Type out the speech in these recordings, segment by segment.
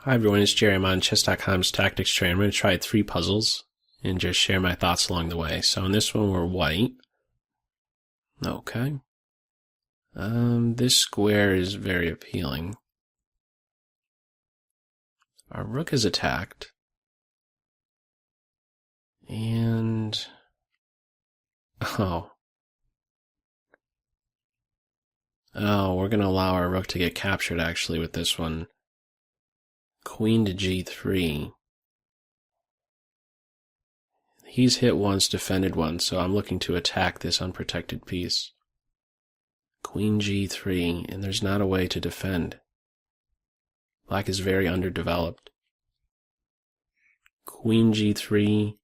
Hi everyone, it's Jerry. I'm on chess.com's tactics train. I'm going to try 3 puzzles and just share my thoughts along the way. So in this one we're white. Okay. This square is very appealing. Our rook is attacked. And... Oh, we're going to allow our rook to get captured actually with this one. Queen to g3. He's hit once, defended once, so I'm looking to attack this unprotected piece. Queen g3, and there's not a way to defend. Black is very underdeveloped. Queen g3.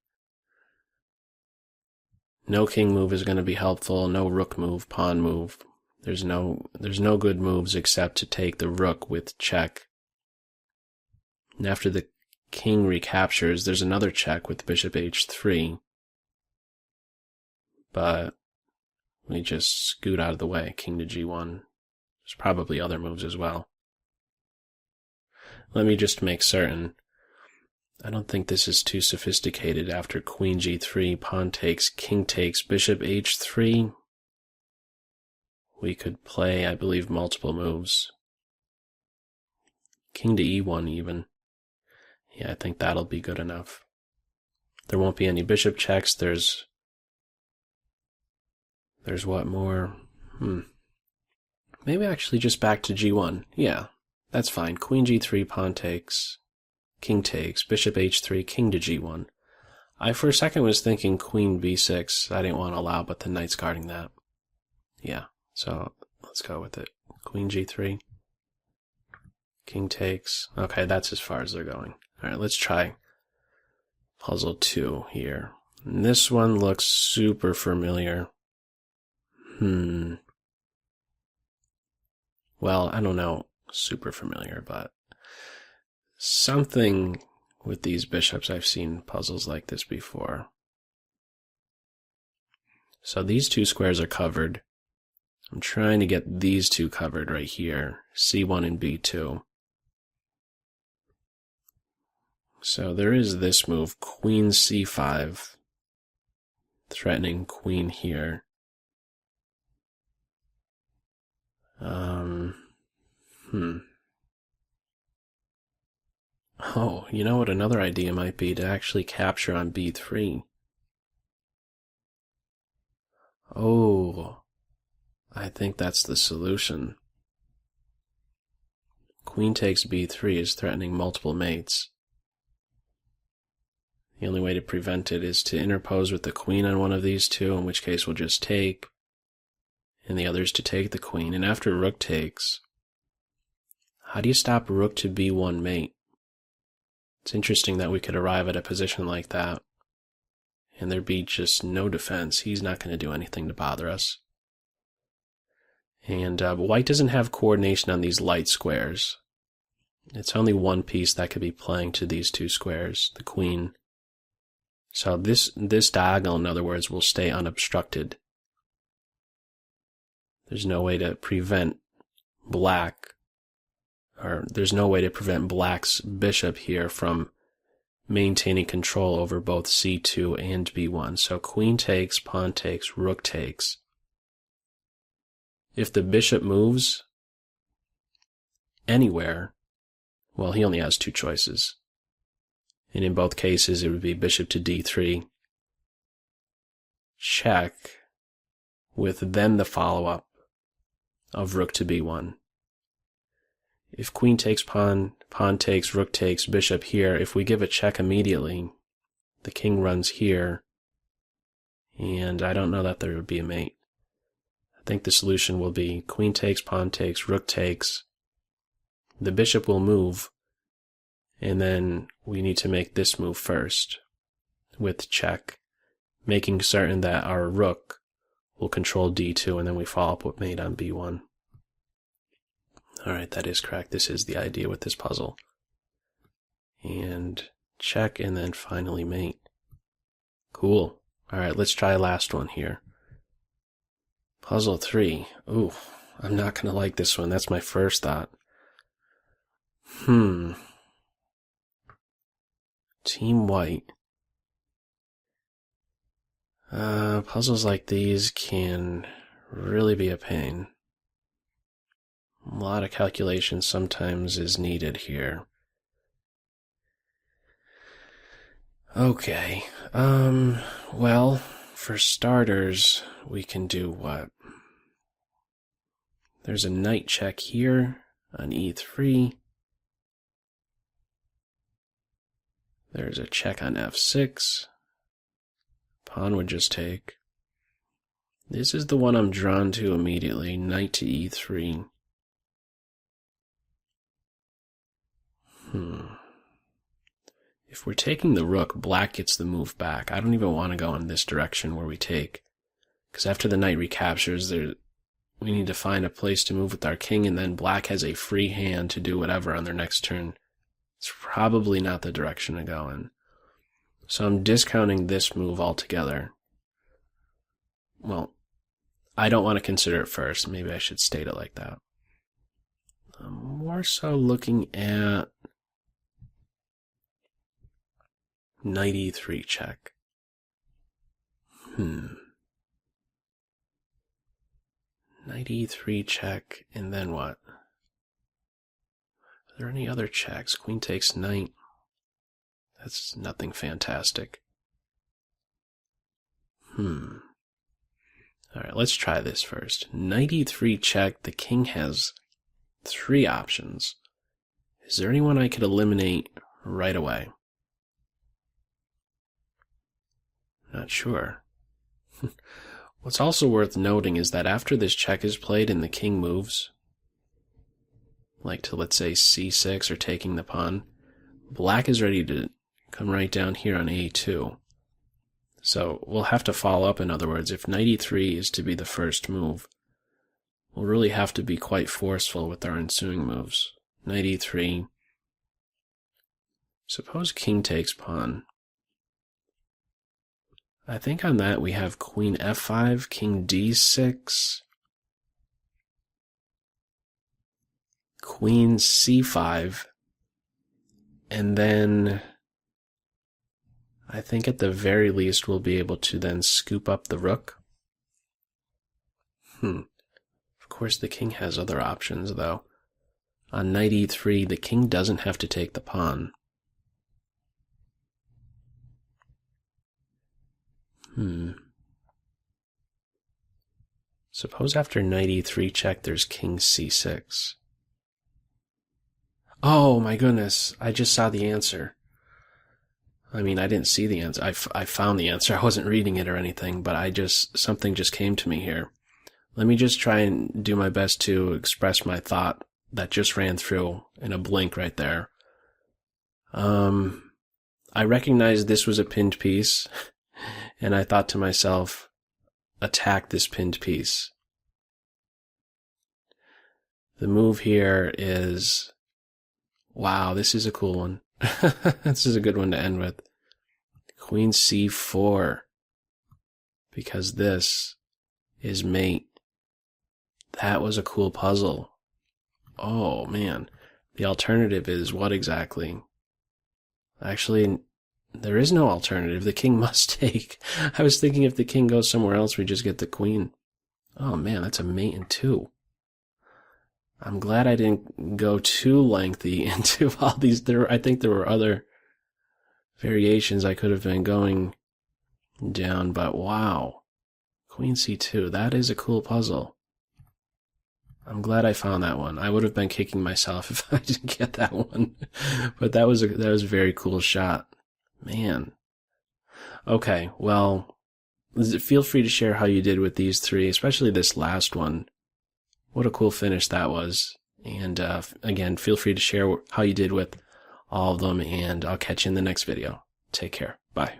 No king move is going to be helpful, no rook move, pawn move. There's no good moves except to take the rook with check. And after the king recaptures, there's another check with bishop h3. But we just scoot out of the way, king to g1. There's probably other moves as well. Let me just make certain. I don't think this is too sophisticated. After queen g3, pawn takes, king takes, bishop h3. We could play, I believe, multiple moves. King to e1 even. Yeah, I think that'll be good enough. There won't be any bishop checks. There's what more? Maybe actually just back to g1. Yeah, that's fine. Queen g3, pawn takes, king takes, bishop h3, king to g1. I for a second was thinking queen b6. I didn't want to allow, but the knight's guarding that. Yeah, so let's go with it. Queen g3, king takes. Okay, that's as far as they're going. Alright, let's try puzzle 2 here. And this one looks super familiar. Well, I don't know, super familiar, but something with these bishops. I've seen puzzles like this before. So these 2 squares are covered. I'm trying to get these 2 covered right here, c1 and b2. So there is this move, queen c5, threatening queen here. Oh, you know what another idea might be? To actually capture on b3. Oh, I think that's the solution. Queen takes b3 is threatening multiple mates. The only way to prevent it is to interpose with the queen on one of these 2, in which case we'll just take, and the other is to take the queen. And after rook takes, how do you stop rook to b1 mate? It's interesting that we could arrive at a position like that, and there'd be just no defense. He's not going to do anything to bother us. And white doesn't have coordination on these light squares. It's only one piece that could be playing to these 2 squares, the queen. So this diagonal, in other words, will stay unobstructed. There's no way to prevent black, or there's no way to prevent black's bishop here from maintaining control over both c2 and b1. So queen takes, pawn takes, rook takes. If the bishop moves anywhere, well, he only has 2 choices. And in both cases, it would be bishop to d3, check, with then the follow-up of rook to b1. If queen takes pawn, pawn takes, rook takes, bishop here, if we give a check immediately, the king runs here, and I don't know that there would be a mate. I think the solution will be queen takes, pawn takes, rook takes. The bishop will move, and then we need to make this move first with check, making certain that our rook will control d2, and then we follow up with mate on b1. Alright, that is correct. This is the idea with this puzzle. And check, and then finally mate. Cool. Alright, let's try last one here. Puzzle 3. Ooh, I'm not going to like this one. That's my first thought. Team White. Puzzles like these can really be a pain. A lot of calculation sometimes is needed here. Okay, well, for starters, we can do what? There's a knight check here on e3. There's a check on f6. Pawn would just take. This is the one I'm drawn to immediately, knight to e3. If we're taking the rook, black gets the move back. I don't even want to go in this direction where we take. Because after the knight recaptures, we need to find a place to move with our king, and then black has a free hand to do whatever on their next turn. It's probably not the direction to go in. So I'm discounting this move altogether. Well, I don't want to consider it first. Maybe I should state it like that. I'm more so looking at knight e3 check. Knight e3 check, and then what? Are there any other checks? Queen takes knight. That's nothing fantastic. Alright, let's try this first. Knight e3 check. The king has 3 options. Is there anyone I could eliminate right away? Not sure. What's also worth noting is that after this check is played and the king moves, like to, let's say, c6 or taking the pawn, black is ready to come right down here on a2. So we'll have to follow up, in other words. If knight e3 is to be the first move, we'll really have to be quite forceful with our ensuing moves. Knight e3. Suppose king takes pawn. I think on that we have queen f5, king d6, queen c5, and then I think at the very least we'll be able to then scoop up the rook. Of course the king has other options though. On knight e3, the king doesn't have to take the pawn. Suppose after knight e3 check there's king c6. Oh my goodness, I just saw the answer. I mean, I didn't see the answer. I found the answer. I wasn't reading it or anything, but something just came to me here. Let me just try and do my best to express my thought that just ran through in a blink right there. I recognized this was a pinned piece, and I thought to myself, attack this pinned piece. The move here is, wow, this is a cool one. This is a good one to end with. Queen c4. Because this is mate. That was a cool puzzle. Oh, man. The alternative is what exactly? Actually, there is no alternative. The king must take. I was thinking if the king goes somewhere else, we just get the queen. Oh, man, that's a mate in 2. I'm glad I didn't go too lengthy into all these. I think there were other variations I could have been going down, but wow. Queen c2, that is a cool puzzle. I'm glad I found that one. I would have been kicking myself if I didn't get that one. But that was a very cool shot. Man. Okay, well, feel free to share how you did with these 3, especially this last one. What a cool finish that was. And again, feel free to share how you did with all of them, and I'll catch you in the next video. Take care. Bye.